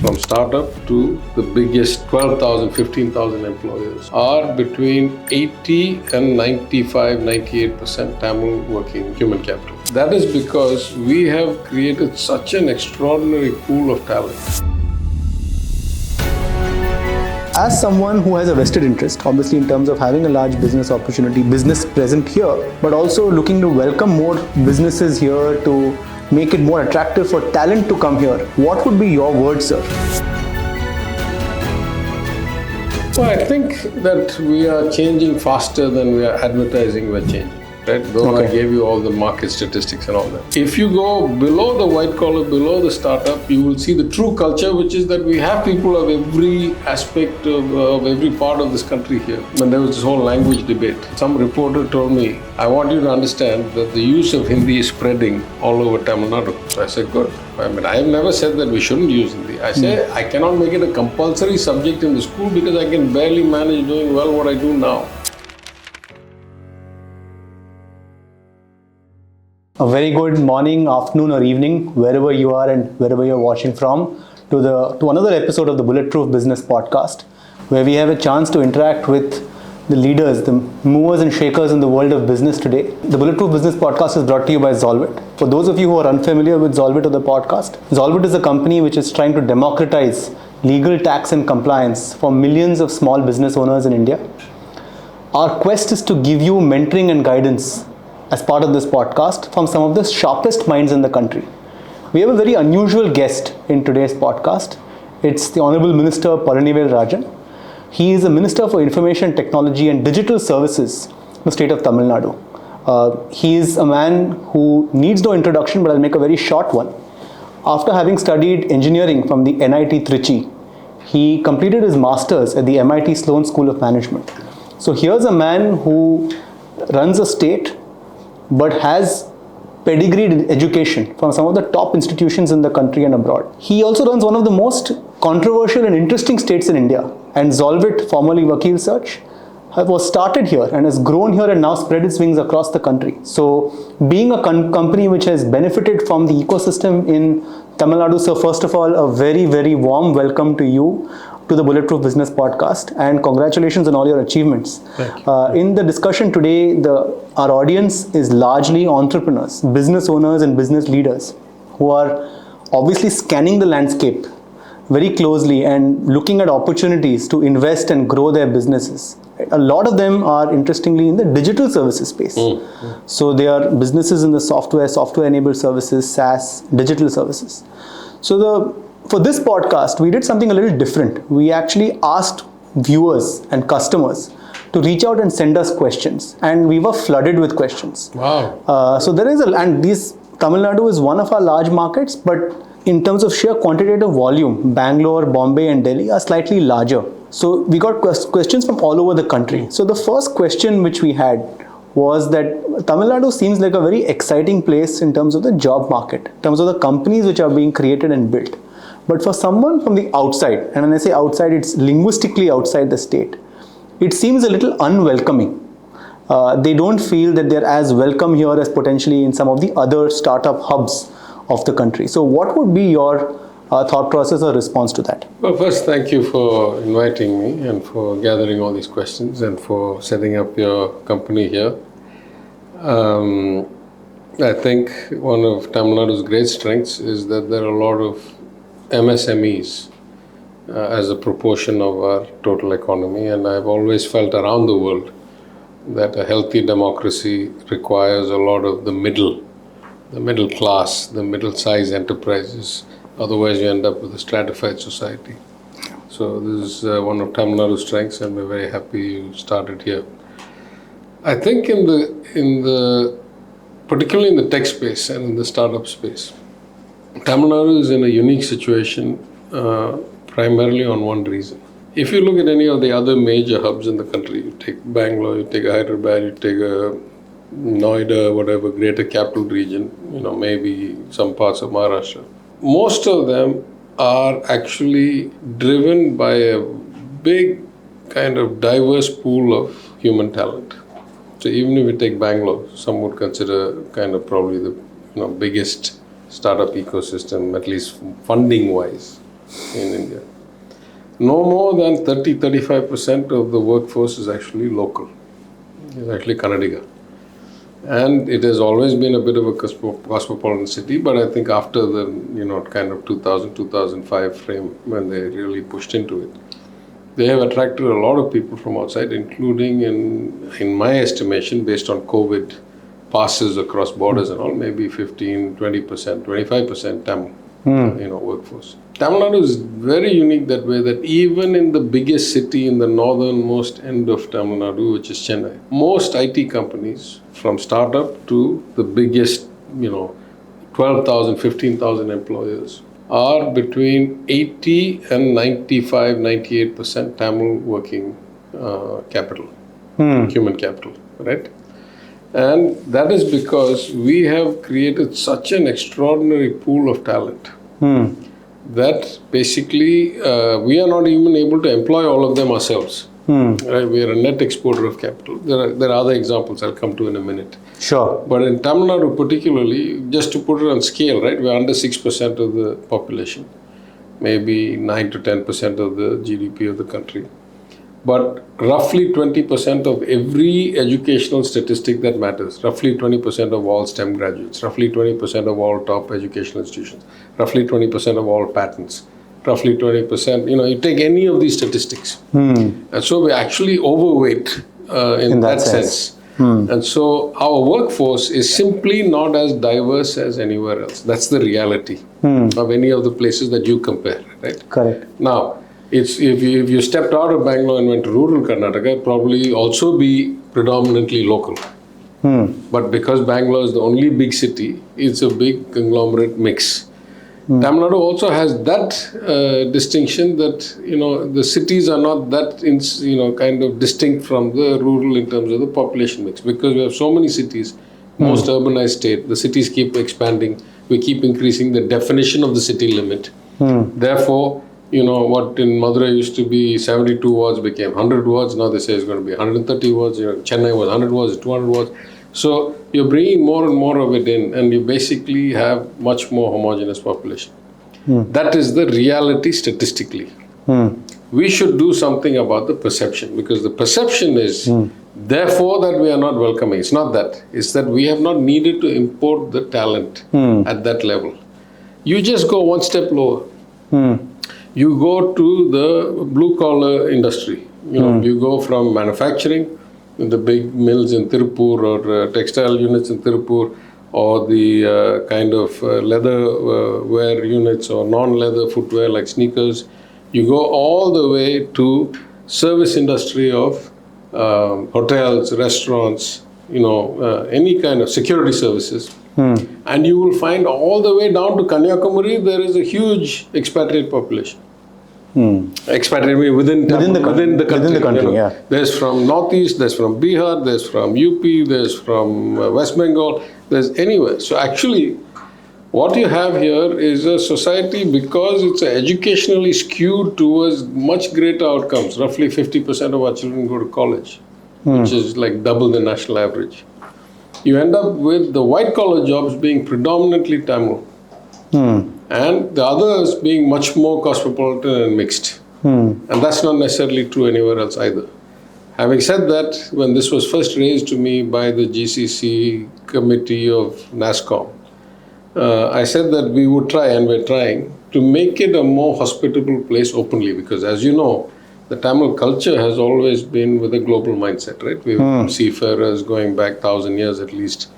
from startup to the biggest 12,000, 15,000 employers, are between 80 and 95, 98% Tamil working human capital. That is because we have created such an extraordinary pool of talent. As someone who has a vested interest, obviously in terms of having a large business opportunity, business present here, but also looking to welcome more businesses here to make it more attractive for talent to come here, what would be your word, sir? Well, I think that we are changing faster than we are advertising we're changing. Right? Though I gave you all the market statistics and all that. If you go below the white collar, below the startup, you will see the true culture, which is that we have people of every aspect of every part of this country here. And there was this whole language debate. Some reporter told me, I want you to understand that the use of Hindi is spreading all over Tamil Nadu. So I said, good. I mean, I have never said that we shouldn't use Hindi. I say, I cannot make it a compulsory subject in the school because I can barely manage doing well what I do now. A very good morning, afternoon or evening, wherever you are and wherever you're watching from, to another episode of the Bulletproof Business Podcast, where we have a chance to interact with the leaders, the movers and shakers in the world of business today. The Bulletproof Business Podcast is brought to you by Zolvit. For those of you who are unfamiliar with Zolvit or the podcast, Zolvit is a company which is trying to democratize legal tax and compliance for millions of small business owners in India. Our quest is to give you mentoring and guidance as part of this podcast from some of the sharpest minds in the country. We have a very unusual guest in today's podcast. It's the Honorable Minister Palanivel Rajan. He is a Minister for Information Technology and Digital Services in the state of Tamil Nadu. He is a man who needs no introduction, but I'll make a very short one. After having studied engineering from the NIT Trichy, he completed his master's at the MIT Sloan School of Management. So here's a man who runs a state but has pedigreed education from some of the top institutions in the country and abroad. He also runs one of the most controversial and interesting states in India, and Zolvit, formerly Vakil Search, was started here and has grown here and now spread its wings across the country. So being a company which has benefited from the ecosystem in Tamil Nadu, so first of all, a very, very warm welcome to you to the Bulletproof Business Podcast, and congratulations on all your achievements. In the discussion today, our audience is largely entrepreneurs, business owners and business leaders who are obviously scanning the landscape very closely and looking at opportunities to invest and grow their businesses. A lot of them are interestingly in the digital services space. So they are businesses in the software-enabled services, SaaS, digital services. So for this podcast, we did something a little different. We actually asked viewers and customers to reach out and send us questions, and we were flooded with questions. Wow. So there is Tamil Nadu is one of our large markets, but in terms of sheer quantitative volume, Bangalore, Bombay and Delhi are slightly larger. So we got questions from all over the country. So the first question which we had was that Tamil Nadu seems like a very exciting place in terms of the job market, in terms of the companies which are being created and built. But for someone from the outside, and when I say outside, it's linguistically outside the state, it seems a little unwelcoming. They don't feel that they're as welcome here as potentially in some of the other startup hubs of the country. So what would be your thought process or response to that? Well, first, thank you for inviting me and for gathering all these questions and for setting up your company here. I think one of Tamil Nadu's great strengths is that there are a lot of MSMEs as a proportion of our total economy, and I've always felt around the world that a healthy democracy requires a lot of the middle class, the middle-sized enterprises. Otherwise, you end up with a stratified society. So this is one of Tamil Nadu's strengths, and we're very happy you started here. I think particularly in the tech space and in the startup space, Tamil Nadu is in a unique situation primarily on one reason. If you look at any of the other major hubs in the country, you take Bangalore, you take Hyderabad, you take Noida, whatever, greater capital region, maybe some parts of Maharashtra. Most of them are actually driven by a big kind of diverse pool of human talent. So even if you take Bangalore, some would consider kind of probably the biggest startup ecosystem, at least funding-wise. in India. No more than 30-35% of the workforce is actually local. It's actually Kannadiga. And it has always been a bit of a cosmopolitan city, but I think after the, kind of 2000-2005 frame, when they really pushed into it, they have attracted a lot of people from outside, including, in my estimation, based on COVID passes across borders and all, maybe 15, 20%, 25% Tamil, workforce. Tamil Nadu is very unique that way, that even in the biggest city in the northernmost end of Tamil Nadu, which is Chennai, most IT companies, from startup to the biggest, 12,000, 15,000 employers, are between 80 and 95, 98% Tamil working capital, human capital, right? And that is because we have created such an extraordinary pool of talent that basically we are not even able to employ all of them ourselves. Right? We are a net exporter of capital. There are other examples I'll come to in a minute. Sure. But in Tamil Nadu particularly, just to put it on scale, right, we're under 6% of the population, maybe 9 to 10% of the GDP of the country. But roughly 20% of every educational statistic that matters, roughly 20% of all STEM graduates, roughly 20% of all top educational institutions, roughly 20% of all patents, roughly 20%, you take any of these statistics. And so we're actually overweight in that sense. And so our workforce is simply not as diverse as anywhere else. That's the reality of any of the places that you compare, right? Correct. Now, if you stepped out of Bangalore and went to rural Karnataka, it'd probably also be predominantly local. But because Bangalore is the only big city, it's a big conglomerate mix. Tamil Nadu also has that distinction that, the cities are not that, kind of distinct from the rural in terms of the population mix. Because we have so many cities, most urbanized state, the cities keep expanding, we keep increasing the definition of the city limit. Therefore, what in Madurai used to be 72 wards became 100 wards, now they say it's going to be 130 wards, Chennai was 100 wards, 200 wards. So you're bringing more and more of it in, and you basically have much more homogeneous population. That is the reality statistically. We should do something about the perception, because the perception is therefore that we are not welcoming. It's not that. It's that we have not needed to import the talent at that level. You just go one step lower. You go to the blue-collar industry. You go from manufacturing, the big mills in Tirupur, or textile units in Tirupur, or the kind of leather wear units or non-leather footwear like sneakers. You go all the way to service industry of hotels, restaurants, any kind of security services. And you will find all the way down to Kanyakumari, there is a huge expatriate population. Expatriate within the country. Yeah. There's from Northeast, there's from Bihar, there's from UP, there's from West Bengal, there's anywhere. So actually, what you have here is a society, because it's educationally skewed towards much greater outcomes. Roughly 50% of our children go to college, which is like double the national average. You end up with the white-collar jobs being predominantly Tamil. And the others being much more cosmopolitan and mixed. And that's not necessarily true anywhere else either. Having said that, when this was first raised to me by the GCC committee of NASCOM, I said that we would try, and we're trying, to make it a more hospitable place openly. Because as you know, the Tamil culture has always been with a global mindset, right? We have seafarers going back 1,000 years at least.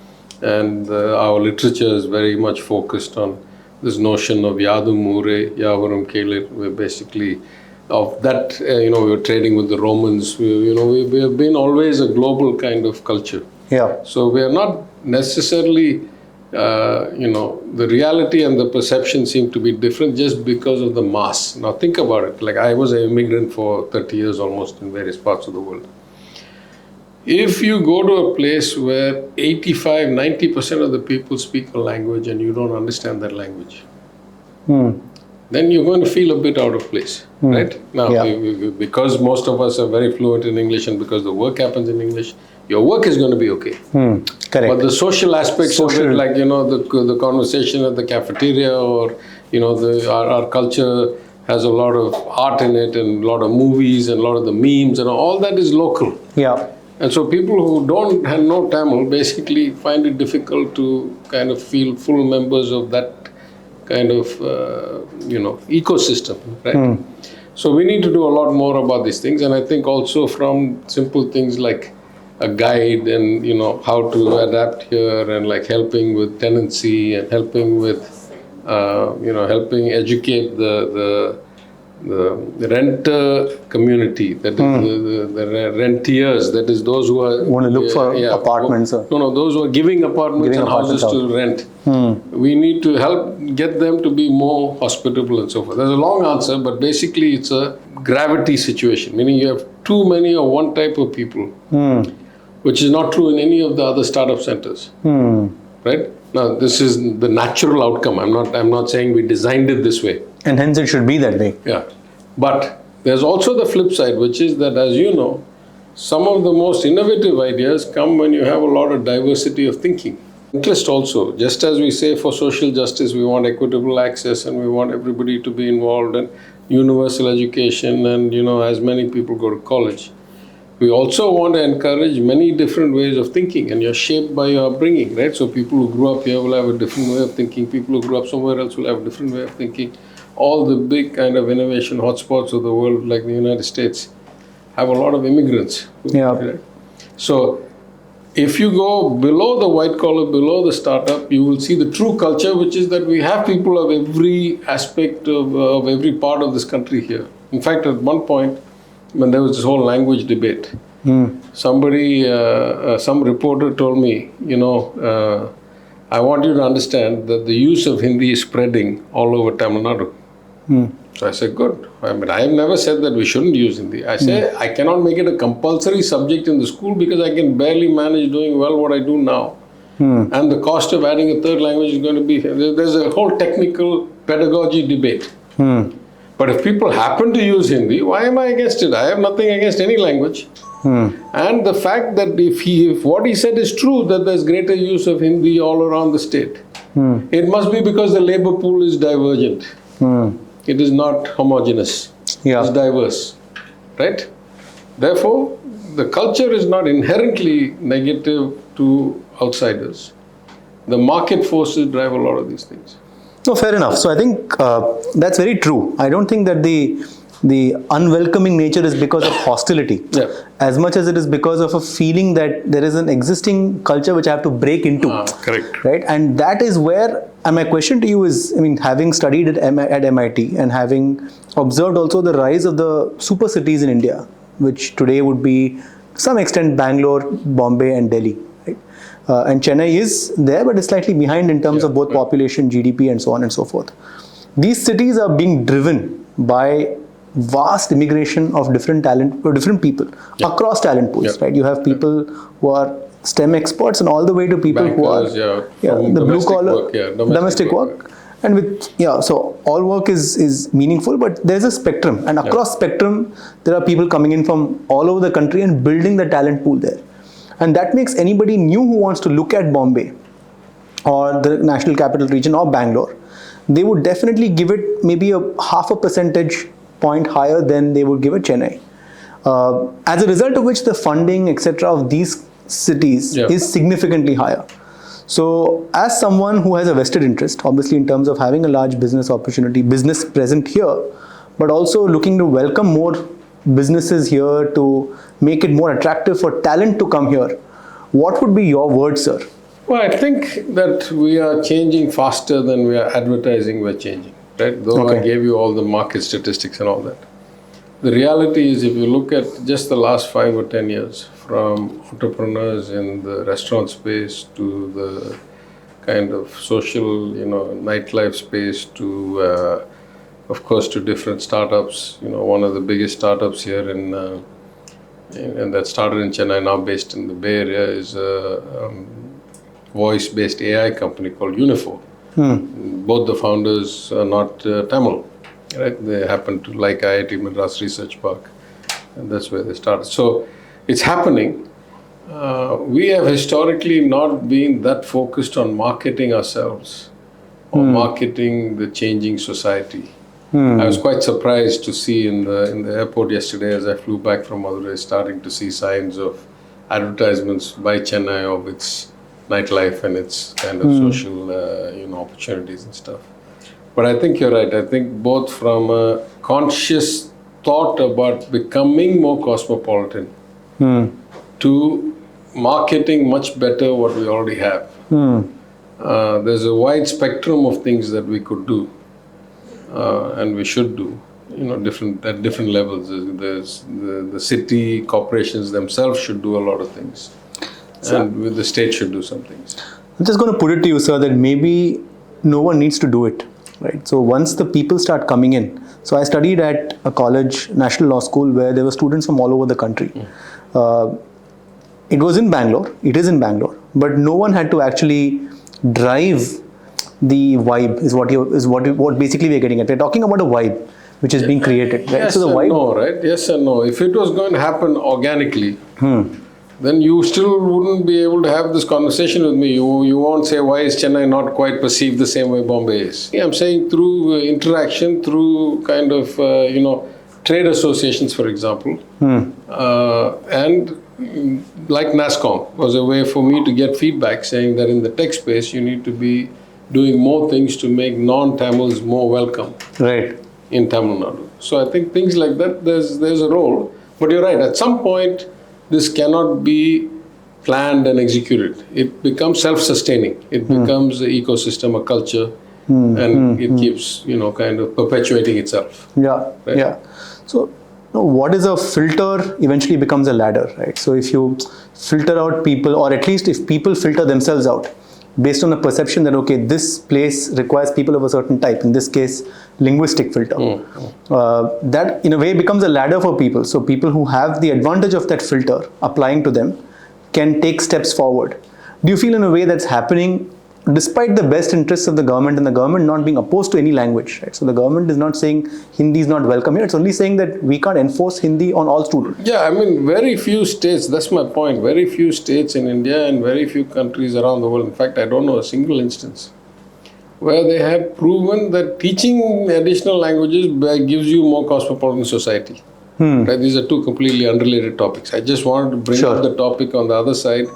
And our literature is very much focused on this notion of Yadum Mure, Yavarum Kelir. We're basically of that, we were trading with the Romans. We have been always a global kind of culture. Yeah. So we are not necessarily, the reality and the perception seem to be different just because of the mass. Now think about it. Like I was an immigrant for 30 years almost in various parts of the world. If you go to a place where 85-90% of the people speak a language and you don't understand that language, then you're going to feel a bit out of place, right? Now, because most of us are very fluent in English and because the work happens in English, your work is going to be okay. Correct. But the social aspects of it, like, the conversation at the cafeteria, or, our culture has a lot of art in it and a lot of movies and a lot of the memes and all that is local. Yeah. And so people who don't have no Tamil basically find it difficult to kind of feel full members of that kind of, ecosystem, right? So we need to do a lot more about these things. And I think also from simple things like a guide and, how to adapt here and like helping with tenancy and helping with, helping educate the renter community, that is the rentiers, that is those who are want to look for apartments. Those who are giving apartments and houses to rent. We need to help get them to be more hospitable and so forth. There's a long answer, but basically it's a gravity situation, meaning you have too many of one type of people, which is not true in any of the other startup centers, right? Now, this is the natural outcome. I'm not saying we designed it this way. And hence it should be that way. Yeah. But there's also the flip side, which is that, as you know, some of the most innovative ideas come when you have a lot of diversity of thinking. Interest also. Just as we say for social justice, we want equitable access and we want everybody to be involved and universal education and, as many people go to college. We also want to encourage many different ways of thinking, and you're shaped by your upbringing, right? So people who grew up here will have a different way of thinking. People who grew up somewhere else will have a different way of thinking. All the big kind of innovation hotspots of the world, like the United States, have a lot of immigrants. Yeah. Right? So if you go below the white collar, below the startup, you will see the true culture, which is that we have people of every aspect of every part of this country here. In fact, at one point, when there was this whole language debate, somebody, some reporter told me, I want you to understand that the use of Hindi is spreading all over Tamil Nadu. So I said, good. I have never said that we shouldn't use Hindi. I say, I cannot make it a compulsory subject in the school because I can barely manage doing well what I do now. And the cost of adding a third language is going to be, there's a whole technical pedagogy debate. But if people happen to use Hindi, why am I against it? I have nothing against any language. And the fact that if what he said is true, that there's greater use of Hindi all around the state, it must be because the labor pool is divergent. It is not homogeneous. Yeah. It's diverse. Right? Therefore, the culture is not inherently negative to outsiders. The market forces drive a lot of these things. No, fair enough. So I think that's very true. I don't think that the unwelcoming nature is because of hostility, as much as it is because of a feeling that there is an existing culture which I have to break into. Correct. Right? And that is where, and my question to you is, having studied at MIT and having observed also the rise of the super cities in India, which today would be to some extent Bangalore, Bombay and Delhi. And Chennai is there, but it's slightly behind in terms of both population, GDP, and so on and so forth. These cities are being driven by vast immigration of different people across talent pools. Right? You have people who are STEM experts, and all the way to people bankers, who are the blue collar, domestic work. And so all work is meaningful, but there's a spectrum, and across spectrum, there are people coming in from all over the country and building the talent pool there. And that makes anybody new who wants to look at Bombay or the National Capital Region or Bangalore, they would definitely give it maybe a 0.5 percentage point higher than they would give at Chennai. As a result of which the funding, etc. of these cities is significantly higher. So as someone who has a vested interest, obviously in terms of having a large business opportunity, business present here, but also looking to welcome more businesses here to make it more attractive for talent to come here, what would be your word, sir? Well, I think that we are changing faster than we are advertising we're changing, right? Though I gave you all the market statistics and all that. The reality is, if you look at just the last 5 or 10 years, from entrepreneurs in the restaurant space to the kind of social, nightlife space to, of course, to different startups. One of the biggest startups here and that started in Chennai, now based in the Bay Area, is a voice-based AI company called Unifo. Both the founders are not Tamil, right? They happen to like IIT Madras Research Park, and that's where they started. So it's happening. We have historically not been that focused on marketing ourselves or marketing the changing society. I was quite surprised to see in the airport yesterday as I flew back from Madurai, starting to see signs of advertisements by Chennai of its nightlife and its kind of social opportunities and stuff. But I think you're right. I think both from a conscious thought about becoming more cosmopolitan to marketing much better what we already have. There's a wide spectrum of things that we could do and we should do, at different levels. There's the city corporations themselves should do a lot of things, and the state should do some things. I'm just going to put it to you, sir, that maybe no one needs to do it, right? So once the people start coming in, so I studied at a college, National Law School, where there were students from all over the country. It was in Bangalore, it is in Bangalore, but no one had to actually drive the vibe, is what basically we're getting at. We're talking about a vibe which is being created, right? Yes so the and vibe, no, right? Yes and no. If it was going to happen organically, then you still wouldn't be able to have this conversation with me. You won't say, why is Chennai not quite perceived the same way Bombay is? Yeah, I'm saying through interaction, through kind of, trade associations, for example, and like NASCOM was a way for me to get feedback saying that in the tech space, you need to be doing more things to make non-Tamils more welcome in Tamil Nadu. So I think things like that, there's a role. But you're right, at some point, this cannot be planned and executed. It becomes self-sustaining. It becomes an ecosystem, a culture, and it keeps, kind of perpetuating itself. Yeah, right? Yeah. So what is a filter eventually becomes a ladder, right? So if you filter out people, or at least if people filter themselves out, based on the perception that, okay, this place requires people of a certain type, in this case, linguistic filter. That in a way becomes a ladder for people. So people who have the advantage of that filter applying to them can take steps forward. Do you feel in a way that's happening despite the best interests of the government and the government not being opposed to any language, right? So the government is not saying Hindi is not welcome here. It's only saying that we can't enforce Hindi on all students. Yeah, I mean, very few states, that's my point, very few states in India and very few countries around the world, in fact, I don't know a single instance, where they have proven that teaching additional languages gives you more cosmopolitan society. Right? These are two completely unrelated topics. I just wanted to bring up the topic on the other side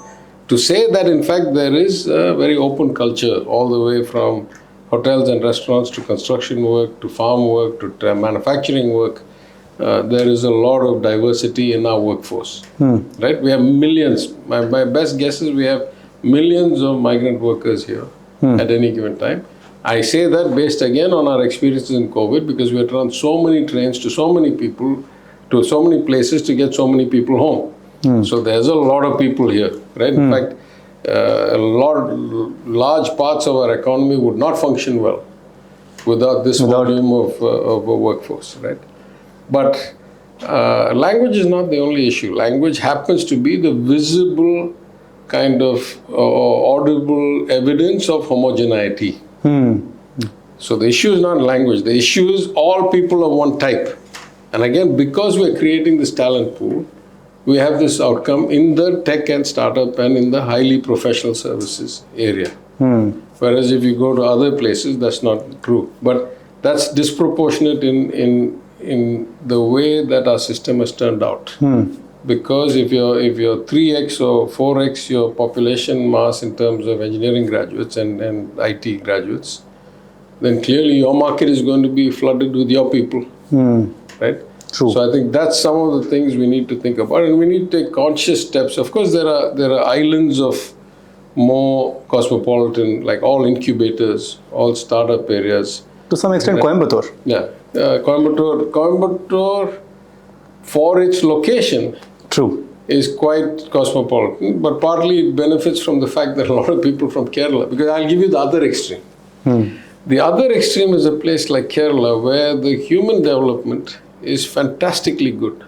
to say that, in fact, there is a very open culture all the way from hotels and restaurants to construction work, to farm work, to manufacturing work. There is a lot of diversity in our workforce. Right? We have millions. My best guess is we have millions of migrant workers here at any given time. I say that based again on our experiences in COVID, because we had run so many trains to so many people, to so many places to get so many people home. So there's a lot of people here, right? In fact, large parts of our economy would not function well without this volume of a workforce, right? But language is not the only issue. Language happens to be the visible kind of audible evidence of homogeneity. So the issue is not language. The issue is all people of one type. And again, because we're creating this talent pool, we have this outcome in the tech and startup and in the highly professional services area. Whereas if you go to other places, that's not true. But that's disproportionate in the way that our system has turned out. Because if you're 3x or 4x your population mass in terms of engineering graduates and IT graduates, then clearly your market is going to be flooded with your people. Right? True. So I think that's some of the things we need to think about, and we need to take conscious steps. Of course, there are islands of more cosmopolitan, like all incubators, all startup areas. To some extent, Coimbatore. Yeah, Coimbatore, for its location, is quite cosmopolitan, but partly it benefits from the fact that a lot of people from Kerala, because I'll give you the other extreme. The other extreme is a place like Kerala where the human development is fantastically good.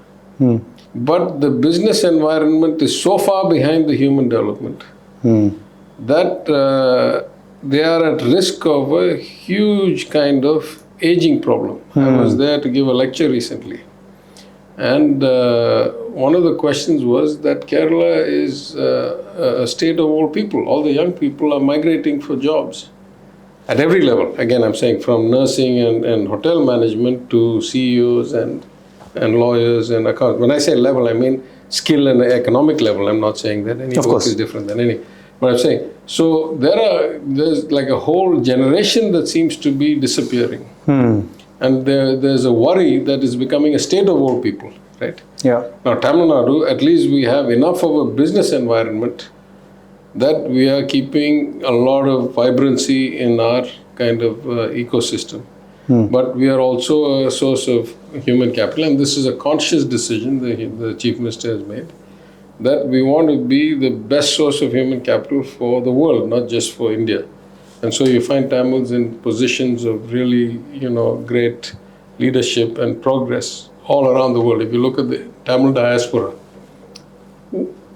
But the business environment is so far behind the human development that they are at risk of a huge kind of aging problem. I was there to give a lecture recently. And one of the questions was that Kerala is a state of old people. All the young people are migrating for jobs. at every level. Again, I'm saying from nursing and hotel management to CEOs and lawyers and accountants. When I say level, I mean skill and economic level. I'm not saying that any work is different than any. But I'm saying, so there's like a whole generation that seems to be disappearing. And there's a worry that is becoming a state of old people, right? Yeah. Now, Tamil Nadu, at least we have enough of a business environment that we are keeping a lot of vibrancy in our kind of ecosystem. But we are also a source of human capital, and this is a conscious decision the Chief Minister has made, that we want to be the best source of human capital for the world, not just for India. And so you find Tamils in positions of really, great leadership and progress all around the world. If you look at the Tamil diaspora,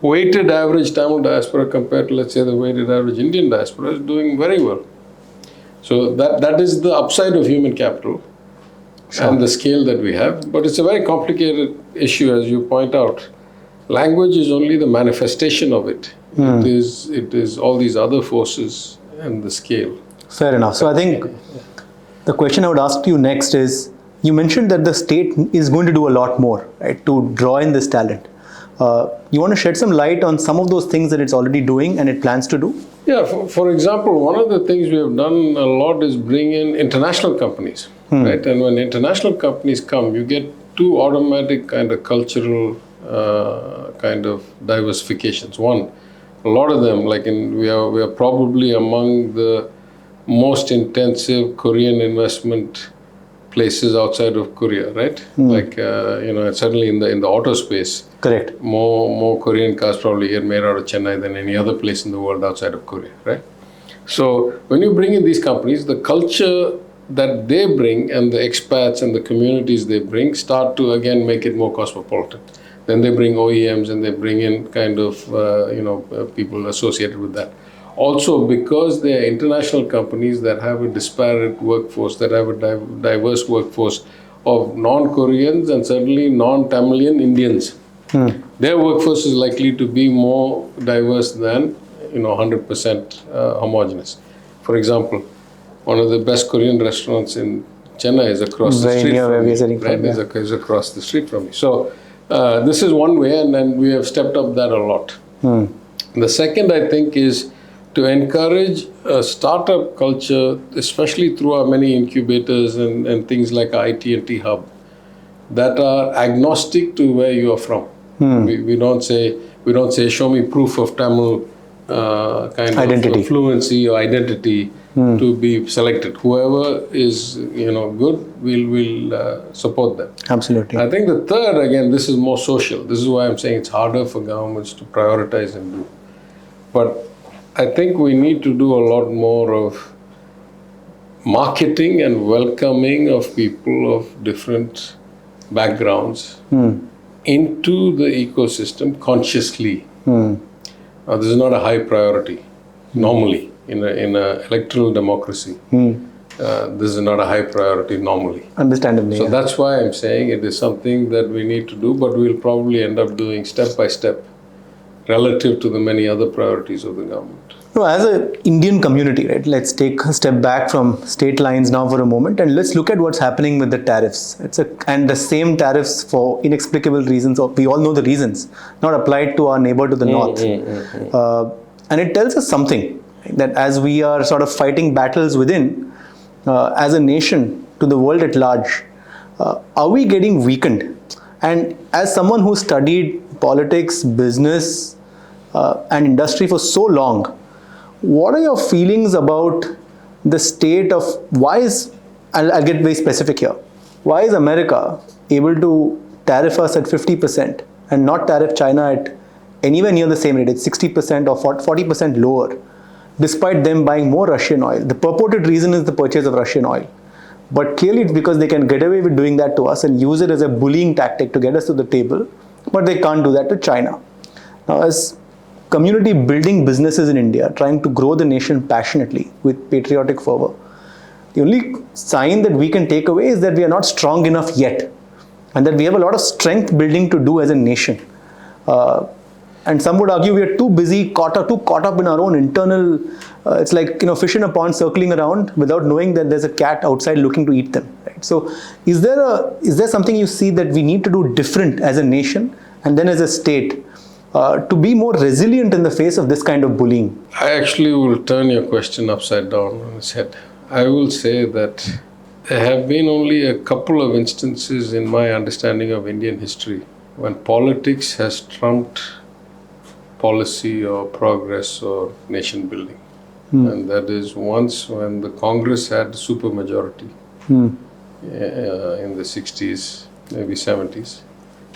weighted average Tamil diaspora compared to, let's say, the weighted average Indian diaspora is doing very well. So that is the upside of human capital and the scale that we have. But it's a very complicated issue, as you point out. Language is only the manifestation of it. It is all these other forces and the scale. Fair enough. So I think the question I would ask you next is, you mentioned that the state is going to do a lot more, right, to draw in this talent. You want to shed some light on some of those things that it's already doing and it plans to do? Yeah, for example, one of the things we have done a lot is bring in international companies, right? And when international companies come, you get two automatic kind of cultural kind of diversifications. One, a lot of them, we are probably among the most intensive Korean investment places outside of Korea, right? Certainly in the auto space. Correct. More Korean cars probably here made out of Chennai than any other place in the world outside of Korea, right? So when you bring in these companies, the culture that they bring and the expats and the communities they bring start to again make it more cosmopolitan. Then they bring OEMs and they bring in kind of people associated with that. Also, because they are international companies that have a disparate workforce, that have a diverse workforce of non-Koreans and certainly non-Tamilian Indians. Their workforce is likely to be more diverse than 100% homogenous. For example, one of the best Korean restaurants in Chennai is across the street from me. Right? Is across the street from me. So this is one way, and we have stepped up that a lot. The second, I think, is to encourage a startup culture, especially through our many incubators and things like our IT&T hub, that are agnostic to where you are from. We don't say show me proof of Tamil kind identity. Of fluency or identity to be selected. Whoever is good, we'll support them. Absolutely. I think the third, again, this is more social. This is why I'm saying it's harder for governments to prioritize and do. But I think we need to do a lot more of marketing and welcoming of people of different backgrounds into the ecosystem consciously. This is not a high priority normally in an electoral democracy. This is not a high priority normally. Understandably. So that's why I'm saying it is something that we need to do, but we'll probably end up doing step by step relative to the many other priorities of the government. No, as an Indian community, right, let's take a step back from state lines now for a moment and let's look at what's happening with the tariffs. And the same tariffs for inexplicable reasons, or we all know the reasons, not applied to our neighbor to the north. And it tells us something, that as we are sort of fighting battles within, as a nation, to the world at large, are we getting weakened? And as someone who studied politics, business, and industry for so long, what are your feelings about the state of I'll get very specific here. Why is America able to tariff us at 50% and not tariff China at anywhere near the same rate? It's 60% or 40% lower, despite them buying more Russian oil. The purported reason is the purchase of Russian oil. But clearly it's because they can get away with doing that to us and use it as a bullying tactic to get us to the table, but they can't do that to China. Now, as community building businesses in India, trying to grow the nation passionately with patriotic fervor, the only sign that we can take away is that we are not strong enough yet, and that we have a lot of strength building to do as a nation. And some would argue we are too caught up in our own internal, it's like, fish in a pond circling around without knowing that there's a cat outside looking to eat them. Right? So is there something you see that we need to do different as a nation and then as a state to be more resilient in the face of this kind of bullying? I actually will turn your question upside down on its head. I will say that there have been only a couple of instances in my understanding of Indian history when politics has trumped policy or progress or nation building. And that is once when the Congress had supermajority in the 60s, maybe 70s,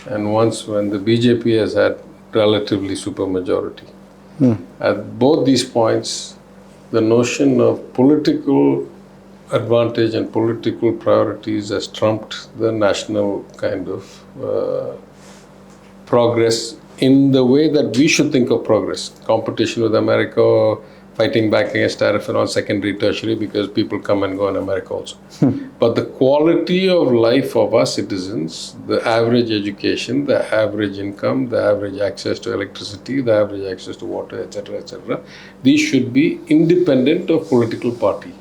and once when the BJP has had relatively supermajority. At both these points, the notion of political advantage and political priorities has trumped the national kind of progress in the way that we should think of progress. Competition with America, fighting back against tariff and all secondary, tertiary, because people come and go in America also. But the quality of life of our citizens, the average education, the average income, the average access to electricity, the average access to water, etc., these should be independent of political party.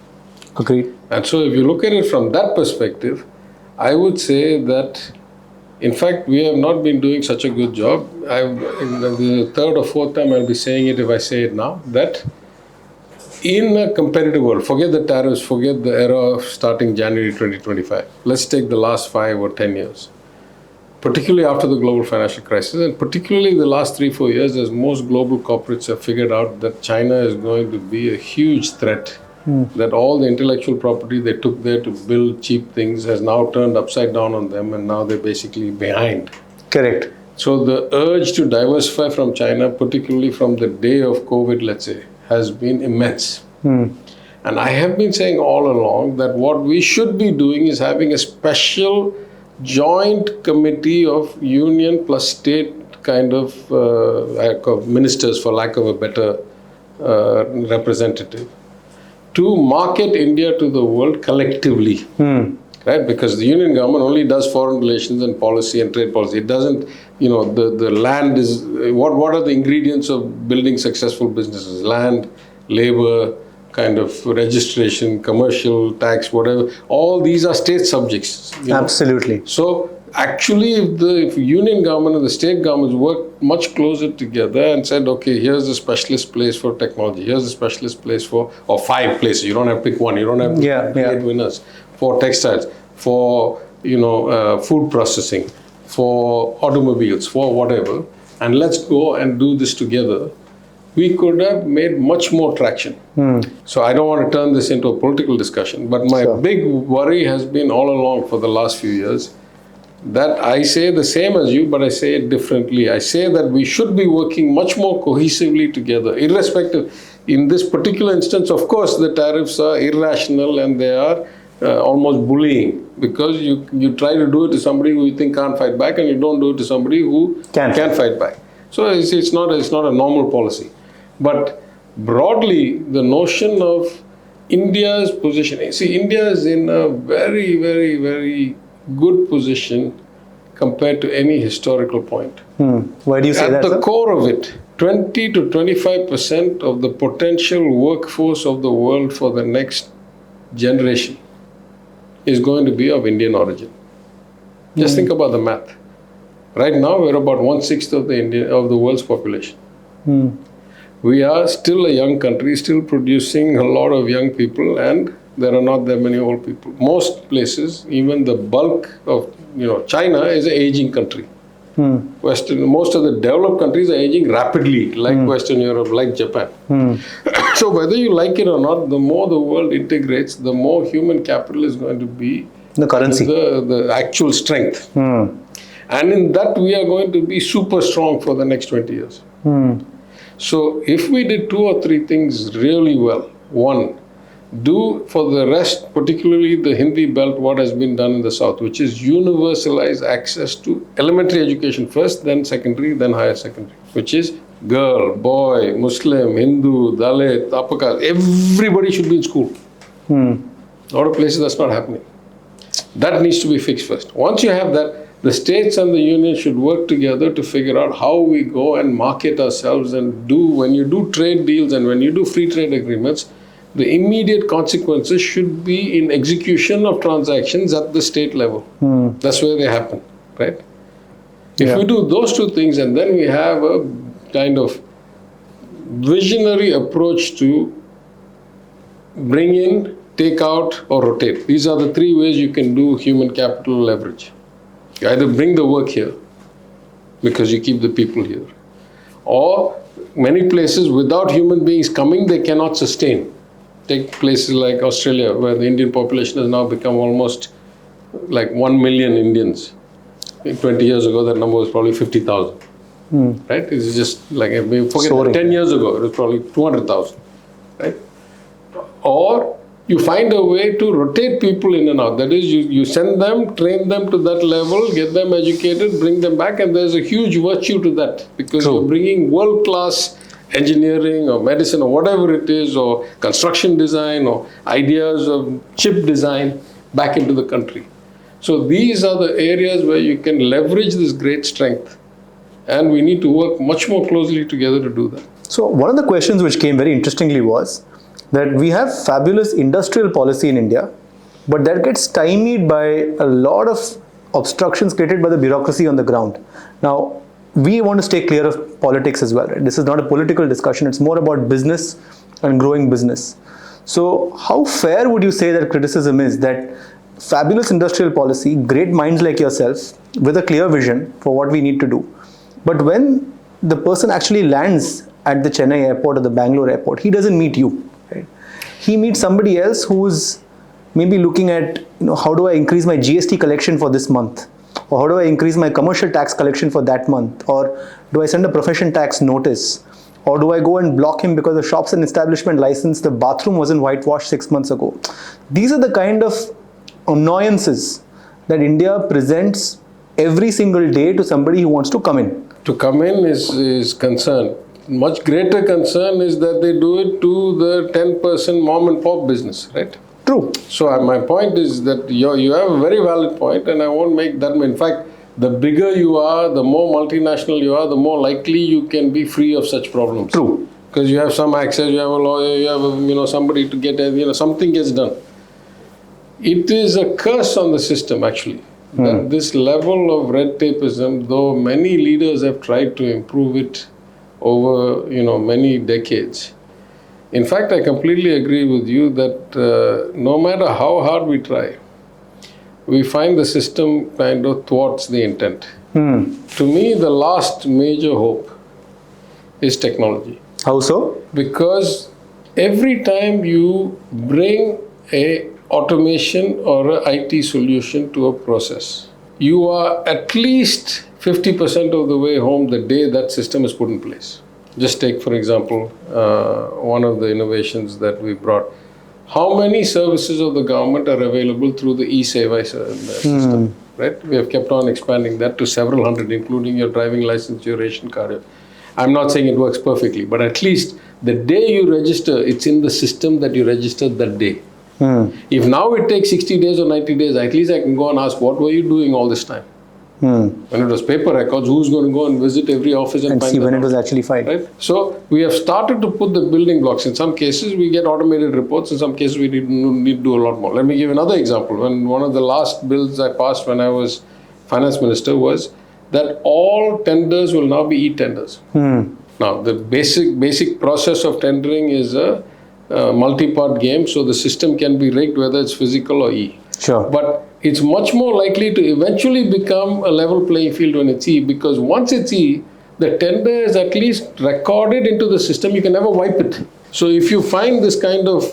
Agreed. And so if you look at it from that perspective, I would say that in fact, we have not been doing such a good job. In the third or fourth time I'll be saying it if I say it now, that in a competitive world, forget the tariffs, forget the era of starting January 2025. Let's take the last 5 or 10 years, particularly after the global financial crisis, and particularly the last 3-4 years, as most global corporates have figured out that China is going to be a huge threat. That all the intellectual property they took there to build cheap things has now turned upside down on them, and now they're basically behind. Correct. So the urge to diversify from China, particularly from the day of COVID, let's say, has been immense. And I have been saying all along that what we should be doing is having a special joint committee of union plus state kind of ministers, for lack of a better representative, to market India to the world collectively, right? Because the union government only does foreign relations and policy and trade policy. It doesn't, the land is, what are the ingredients of building successful businesses? Land, labor, kind of registration, commercial, tax, whatever. All these are state subjects. Absolutely. So actually, if union government and the state governments work much closer together and said, okay, here's a specialist place for technology, here's a specialist place for, or 5 places, you don't have to pick one, you don't have to pick 8 winners, for textiles, for, food processing, for automobiles, for whatever, and let's go and do this together, we could have made much more traction. So I don't want to turn this into a political discussion, but my big worry has been all along for the last few years that I say the same as you, but I say it differently. I say that we should be working much more cohesively together, irrespective. In this particular instance, of course, the tariffs are irrational and they are almost bullying, because you try to do it to somebody who you think can't fight back, and you don't do it to somebody who can fight back. So it's not a normal policy. But broadly, the notion of India's position, see, India is in a very, very, very good position compared to any historical point. Why do you say that? At the core of it, 20 to 25% of the potential workforce of the world for the next generation is going to be of Indian origin. Just think about the math. Right now, we're about 1/6 of the world's population. We are still a young country, still producing a lot of young people, and there are not that many old people. Most places, even the bulk of, China is an aging country. Most of the developed countries are aging rapidly, like Western Europe, like Japan. So whether you like it or not, the more the world integrates, the more human capital is going to be the currency, the actual strength. And in that, we are going to be super strong for the next 20 years. So if we did 2 or 3 things really well, one, do for the rest, particularly the Hindi belt, what has been done in the South, which is universalize access to elementary education first, then secondary, then higher secondary, which is girl, boy, Muslim, Hindu, Dalit, upper caste, everybody should be in school. A lot of places that's not happening. That needs to be fixed first. Once you have that, The states and the union should work together to figure out how we go and market ourselves and when you do trade deals and when you do free trade agreements, the immediate consequences should be in execution of transactions at the state level. That's where they happen, right? If we do those two things and then we have a kind of visionary approach to bring in, take out or rotate. These are the three ways you can do human capital leverage. You either bring the work here because you keep the people here, or many places without human beings coming, they cannot sustain. Take places like Australia, where the Indian population has now become almost like 1 million Indians. 20 years ago, that number was probably 50,000. Right? It's just like, forget 10 years ago, it was probably 200,000. Right? Or you find a way to rotate people in and out. That is, you send them, train them to that level, get them educated, bring them back, and there's a huge virtue to that because you're bringing world-class engineering or medicine or whatever it is, or construction design or ideas of chip design back into the country. So these are the areas where you can leverage this great strength, and we need to work much more closely together to do that. So one of the questions which came very interestingly was that we have fabulous industrial policy in India, but that gets stymied by a lot of obstructions created by the bureaucracy on the ground. Now, we want to stay clear of politics as well, right? This is not a political discussion, it's more about business and growing business. So how fair would you say that criticism is that fabulous industrial policy, great minds like yourself with a clear vision for what we need to do, but when the person actually lands at the Chennai airport or the Bangalore airport, he doesn't meet you. Right? He meets somebody else who's maybe looking at, how do I increase my GST collection for this month? Or how do I increase my commercial tax collection for that month? Or do I send a profession tax notice? Or do I go and block him because the shops and establishment license, the bathroom wasn't whitewashed 6 months ago? These are the kind of annoyances that India presents every single day to somebody who wants to come in. To come in is concern. Much greater concern is that they do it to the 10% mom and pop business, right? True. So my point is that you have a very valid point, and I won't make that. In fact, the bigger you are, the more multinational you are, the more likely you can be free of such problems. True. Because you have some access, you have a lawyer, you have somebody to get, something gets done. It is a curse on the system, actually. That this level of red tapeism, though many leaders have tried to improve it over many decades. In fact, I completely agree with you that no matter how hard we try, we find the system kind of thwarts the intent. To me, the last major hope is technology. How so? Because every time you bring a automation or an IT solution to a process, you are at least 50% of the way home the day that system is put in place. Just take, for example, one of the innovations that we brought. How many services of the government are available through the e-Seva system? Right? We have kept on expanding that to several hundred, including your driving license, your ration card. I'm not saying it works perfectly, but at least the day you register, it's in the system that you registered that day. If now it takes 60 days or 90 days, at least I can go and ask, what were you doing all this time? When it was paper records, who's going to go and visit every office and find see when it was actually filed? Right? So we have started to put the building blocks. In some cases, we get automated reports. In some cases, we need to do a lot more. Let me give another example. When one of the last bills I passed when I was finance minister was that all tenders will now be e-tenders. Now, the basic process of tendering is a multi-part game, so the system can be rigged whether it's physical or e. Sure. But it's much more likely to eventually become a level playing field when it's e, because once it's e, the tender is at least recorded into the system. You can never wipe it. So if you find this kind of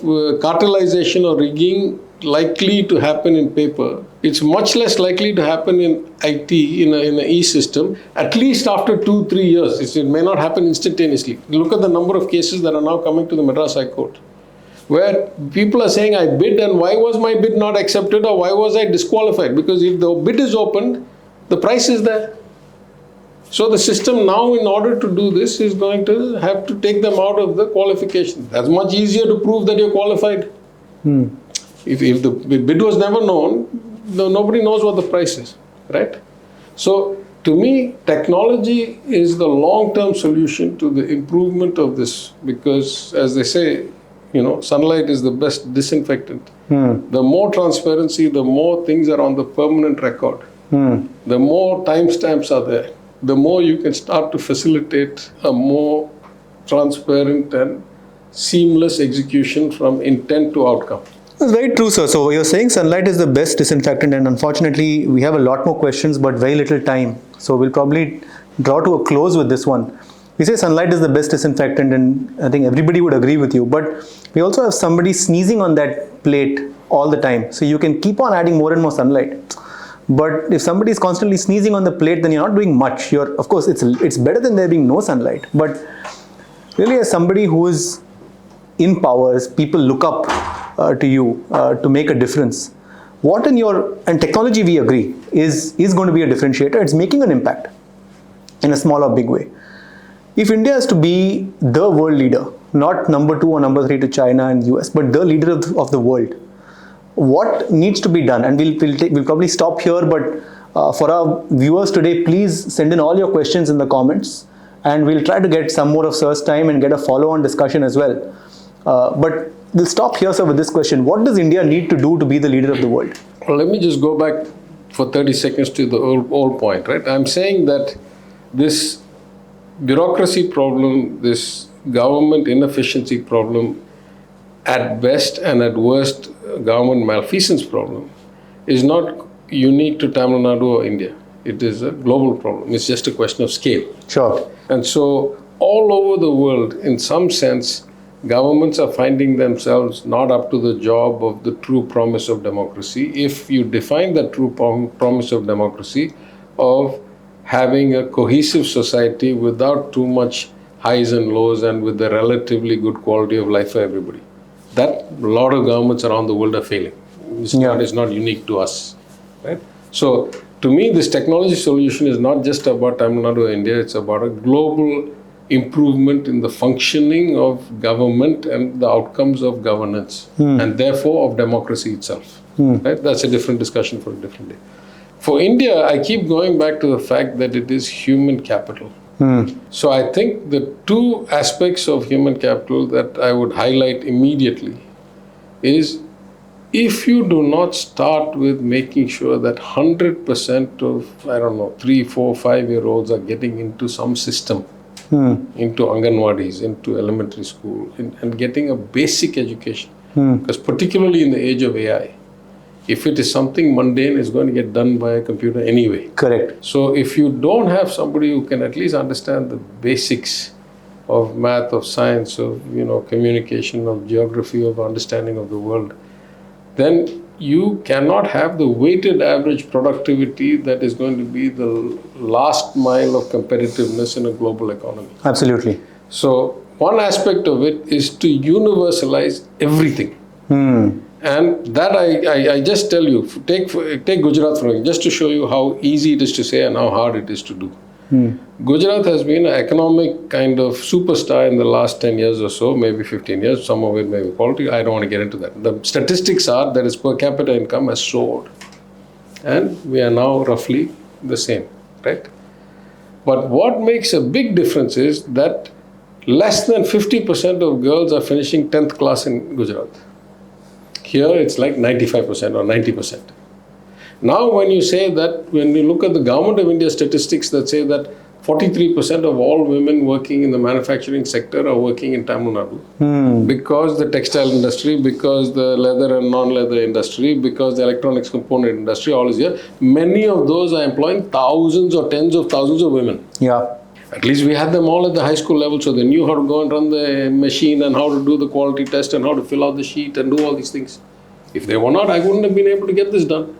cartelization or rigging likely to happen in paper, it's much less likely to happen in IT, in an e-system, at least after 2-3 years. It may not happen instantaneously. Look at the number of cases that are now coming to the Madras High Court, where people are saying, I bid and why was my bid not accepted or why was I disqualified? Because if the bid is opened, the price is there. So the system now, in order to do this, is going to have to take them out of the qualification. That's much easier to prove that you're qualified. If the bid was never known, nobody knows what the price is, right? So to me, technology is the long-term solution to the improvement of this, because as they say, sunlight is the best disinfectant. The more transparency, the more things are on the permanent record, the more timestamps are there, the more you can start to facilitate a more transparent and seamless execution from intent to outcome. That's very true, sir. So you're saying sunlight is the best disinfectant, and unfortunately, we have a lot more questions but very little time. So we'll probably draw to a close with this one. We say sunlight is the best disinfectant, and I think everybody would agree with you. But we also have somebody sneezing on that plate all the time. So you can keep on adding more and more sunlight. But if somebody is constantly sneezing on the plate, then you're not doing much. Of course, it's better than there being no sunlight. But really, as somebody who is in power, people look up to you to make a difference. What and technology, we agree, is going to be a differentiator. It's making an impact in a small or big way. If India is to be the world leader, not number 2 or number 3 to China and US, but the leader of the world, what needs to be done? And we'll probably stop here, but for our viewers today, please send in all your questions in the comments, and we'll try to get some more of Sir's time and get a follow-on discussion as well. But we'll stop here, sir, with this question. What does India need to do to be the leader of the world? Well, let me just go back for 30 seconds to the old point, right? I'm saying that this bureaucracy problem, this government inefficiency problem, at best and at worst, government malfeasance problem, is not unique to Tamil Nadu or India. It is a global problem. It's just a question of scale. Sure. And so all over the world, in some sense, governments are finding themselves not up to the job of the true promise of democracy. If you define that true promise of democracy, of having a cohesive society without too much highs and lows and with a relatively good quality of life for everybody, that a lot of governments around the world are failing. It's not unique to us, right? So to me, this technology solution is not just about Tamil Nadu or India. It's about a global improvement in the functioning of government and the outcomes of governance, and therefore of democracy itself. Right? That's a different discussion for a different day. For India, I keep going back to the fact that it is human capital. So I think the two aspects of human capital that I would highlight immediately is, if you do not start with making sure that 100% of, 3, 4, 5-year-olds are getting into some system, into Anganwadis, into elementary school, and getting a basic education. Because particularly in the age of AI, if it is something mundane, it's going to get done by a computer anyway. Correct. So if you don't have somebody who can at least understand the basics of math, of science, of communication, of geography, of understanding of the world, then you cannot have the weighted average productivity that is going to be the last mile of competitiveness in a global economy. Absolutely. So one aspect of it is to universalize everything. And that I just tell you, take Gujarat for example, just to show you how easy it is to say and how hard it is to do. Gujarat has been an economic kind of superstar in the last 10 years or so, maybe 15 years, some of it may be politics. I don't want to get into that. The statistics are that its per capita income has soared. And we are now roughly the same, right? But what makes a big difference is that less than 50% of girls are finishing 10th class in Gujarat. Here it's like 95% or 90%. Now when you say that, when you look at the Government of India statistics that say that 43% of all women working in the manufacturing sector are working in Tamil Nadu, because the textile industry, because the leather and non-leather industry, because the electronics component industry, all is here. Many of those are employing thousands or tens of thousands of women. Yeah. At least we had them all at the high school level, so they knew how to go and run the machine and how to do the quality test and how to fill out the sheet and do all these things. If they were not, I wouldn't have been able to get this done,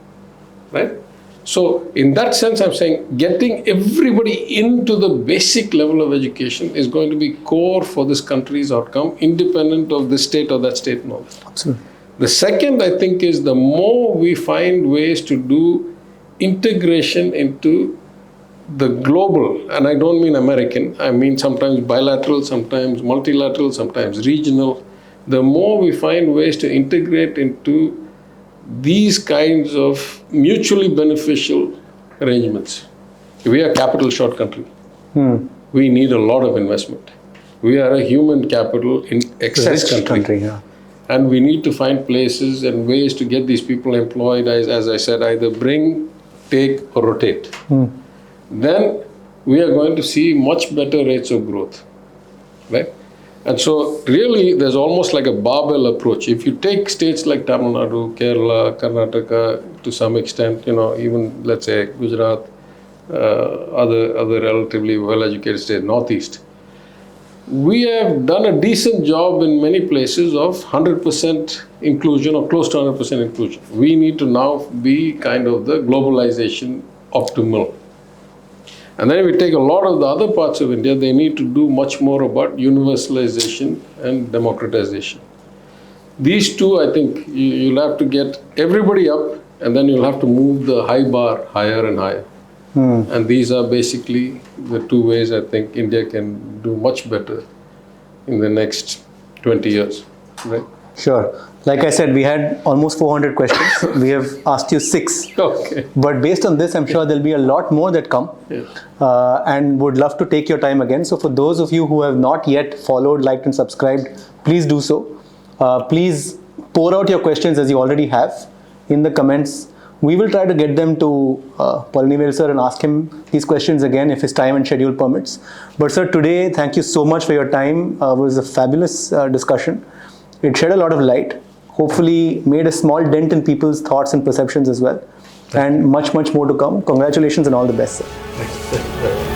right? So in that sense, I'm saying getting everybody into the basic level of education is going to be core for this country's outcome, independent of this state or that state and all that. Absolutely. The second, I think, is the more we find ways to do integration into the global, and I don't mean American, I mean sometimes bilateral, sometimes multilateral, sometimes regional. The more we find ways to integrate into these kinds of mutually beneficial arrangements, We are a capital short country. We need a lot of investment. We are a human capital in excess country. Yeah. And we need to find places and ways to get these people employed, as I said, either bring, take, or rotate. Then we are going to see much better rates of growth, right? And so really there's almost like a barbell approach. If you take states like Tamil Nadu, Kerala, Karnataka, to some extent, even let's say Gujarat, other relatively well-educated states, Northeast, we have done a decent job in many places of 100% inclusion or close to 100% inclusion. We need to now be kind of the globalization optimal. And then if we take a lot of the other parts of India, they need to do much more about universalization and democratization. These two, I think, you'll have to get everybody up, and then you'll have to move the high bar higher and higher. And these are basically the two ways I think India can do much better in the next 20 years, right? Sure. Like I said, we had almost 400 questions. We have asked you 6. Okay. But based on this, I'm sure there'll be a lot more that come. Yeah. And would love to take your time again. So for those of you who have not yet followed, liked and subscribed, please do so. Please pour out your questions as you already have in the comments. We will try to get them to Palanivel sir and ask him these questions again if his time and schedule permits. But sir, today, thank you so much for your time. It was a fabulous discussion. It shed a lot of light, hopefully made a small dent in people's thoughts and perceptions as well. And much, much more to come. Congratulations and all the best, sir. Thanks.